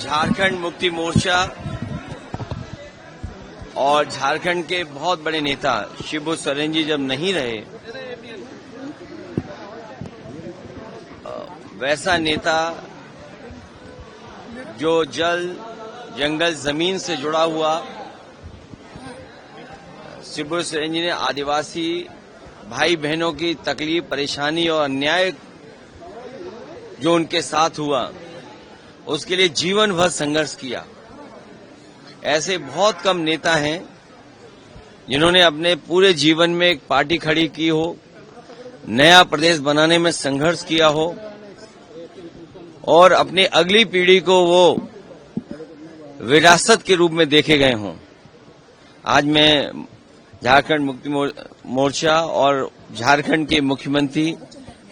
झारखंड मुक्ति मोर्चा और झारखंड के बहुत बड़े नेता शिबू सोरेन जी जब नहीं रहे, वैसा नेता जो जल जंगल जमीन से जुड़ा हुआ, शिबू सोरेन जी ने आदिवासी भाई बहनों की तकलीफ, परेशानी और अन्याय जो उनके साथ हुआ उसके लिए जीवन भर संघर्ष किया। ऐसे बहुत कम नेता हैं जिन्होंने अपने पूरे जीवन में एक पार्टी खड़ी की हो, नया प्रदेश बनाने में संघर्ष किया हो और अपनी अगली पीढ़ी को वो विरासत के रूप में देखे गए हों। आज मैं झारखंड मुक्ति मोर्चा और झारखंड के मुख्यमंत्री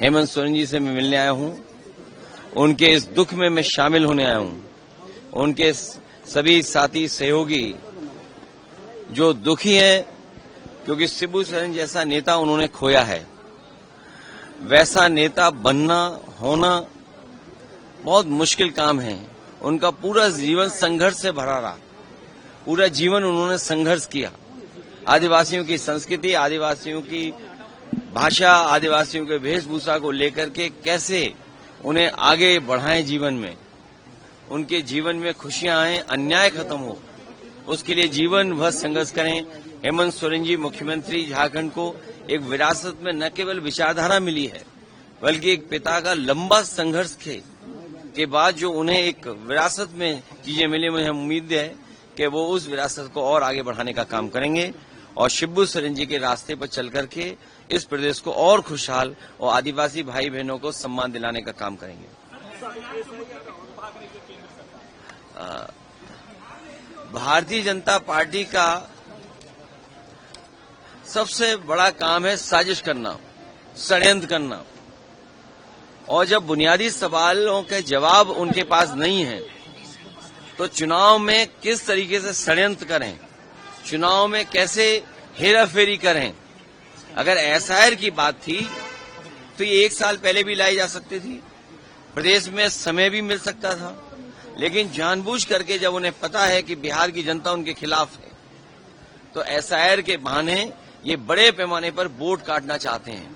हेमंत सोरेन जी से मैं मिलने आया हूं। उनके इस दुख में मैं शामिल होने आया हूं। उनके सभी साथी सहयोगी जो दुखी हैं क्योंकि शिबू सोरेन जैसा नेता उन्होंने खोया है, वैसा नेता बनना होना बहुत मुश्किल काम है। उनका पूरा जीवन संघर्ष से भरा रहा, पूरा जीवन उन्होंने संघर्ष किया। आदिवासियों की संस्कृति, आदिवासियों की भाषा, आदिवासियों के वेशभूषा को लेकर के कैसे उन्हें आगे बढ़ाएं, जीवन में उनके जीवन में खुशियां आए, अन्याय खत्म हो, उसके लिए जीवन भर संघर्ष करें। हेमंत सोरेन जी मुख्यमंत्री झारखंड को एक विरासत में न केवल विचारधारा मिली है बल्कि एक पिता का लंबा संघर्ष के बाद जो उन्हें एक विरासत में चीजें मिली, मुझे उम्मीद है कि वो उस विरासत को और आगे बढ़ाने का काम करेंगे और शिबू सोरेन जी के रास्ते पर चल करके इस प्रदेश को और खुशहाल और आदिवासी भाई बहनों को सम्मान दिलाने का काम करेंगे। भारतीय जनता पार्टी का सबसे बड़ा काम है साजिश करना, षड्यंत्र करना, और जब बुनियादी सवालों के जवाब उनके पास नहीं है तो चुनाव में किस तरीके से षड्यंत्र करें, चुनाव में कैसे हेराफेरी करें। अगर एसआईआर की बात थी तो ये 1 साल पहले भी लाई जा सकती थी, प्रदेश में समय भी मिल सकता था, लेकिन जानबूझ करके जब उन्हें पता है कि बिहार की जनता उनके खिलाफ है तो एसआईआर के बहाने ये बड़े पैमाने पर वोट काटना चाहते हैं।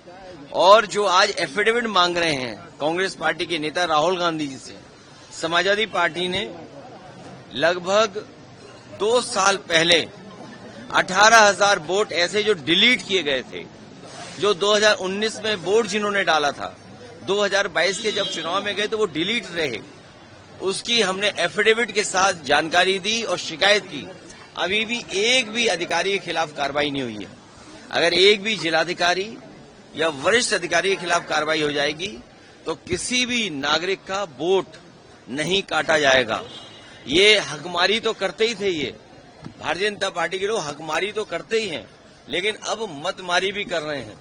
और जो आज एफिडेविट मांग रहे हैं कांग्रेस पार्टी के नेता राहुल गांधी जी से, समाजवादी पार्टी ने लगभग 2 साल पहले 18,000 वोट ऐसे जो डिलीट किए गए थे, जो 2019 में वोट जिन्होंने डाला था 2022 के जब चुनाव में गए तो वो डिलीट रहे, उसकी हमने एफिडेविट के साथ जानकारी दी और शिकायत की। अभी भी एक भी अधिकारी के खिलाफ कार्रवाई नहीं हुई है। अगर एक भी जिलाधिकारी या वरिष्ठ अधिकारी के खिलाफ कार्रवाई हो जाएगी तो किसी भी नागरिक का वोट नहीं काटा जाएगा। ये हकमारी तो करते ही थे, ये भारतीय जनता पार्टी के लोग हकमारी तो करते ही हैं, लेकिन अब मतमारी भी कर रहे हैं।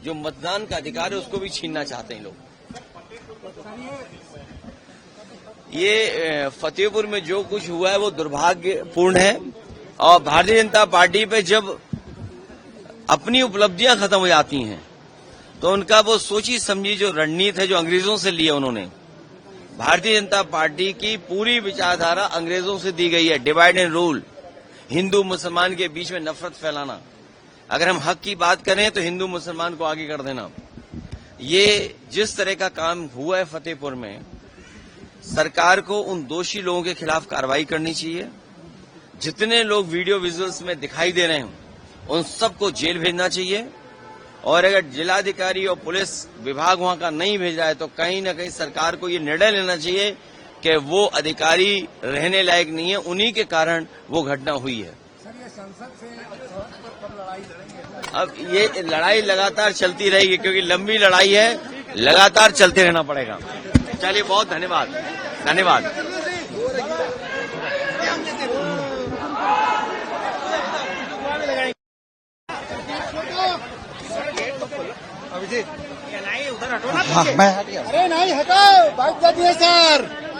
जो मतदान का अधिकार है उसको भी छीनना चाहते हैं लोग। ये फतेहपुर में जो कुछ हुआ है वो दुर्भाग्यपूर्ण है और भारतीय जनता पार्टी पे जब अपनी उपलब्धियां खत्म हो जाती हैं तो उनका वो सोची समझी जो रणनीति है जो अंग्रेजों से ली है उन्होंने, भारतीय जनता पार्टी की पूरी विचारधारा अंग्रेजों से दी गई है। डिवाइड एंड रूल, हिंदू मुसलमान के बीच में नफरत फैलाना, अगर हम हक की बात करें तो हिंदू मुसलमान को आगे कर देना। ये जिस तरह का काम हुआ है फतेहपुर में, सरकार को उन दोषी लोगों के खिलाफ कार्रवाई करनी चाहिए। जितने लोग वीडियो विजुअल्स में दिखाई दे रहे हैं उन सबको जेल भेजना चाहिए और अगर जिलाधिकारी और पुलिस विभाग वहां का नहीं भेज रहा है तो कहीं न कहीं सरकार को ये निर्णय लेना चाहिए कि वो अधिकारी रहने लायक नहीं है, उन्हीं के कारण वो घटना हुई है। अब ये लड़ाई लगातार चलती रहेगी क्योंकि लंबी लड़ाई है, लगातार चलते रहना पड़ेगा। चलिए, बहुत धन्यवाद। धन्यवाद। हाँ, मैं हट गया। अरे नहीं हटाओ, बाइक दे दिए सर।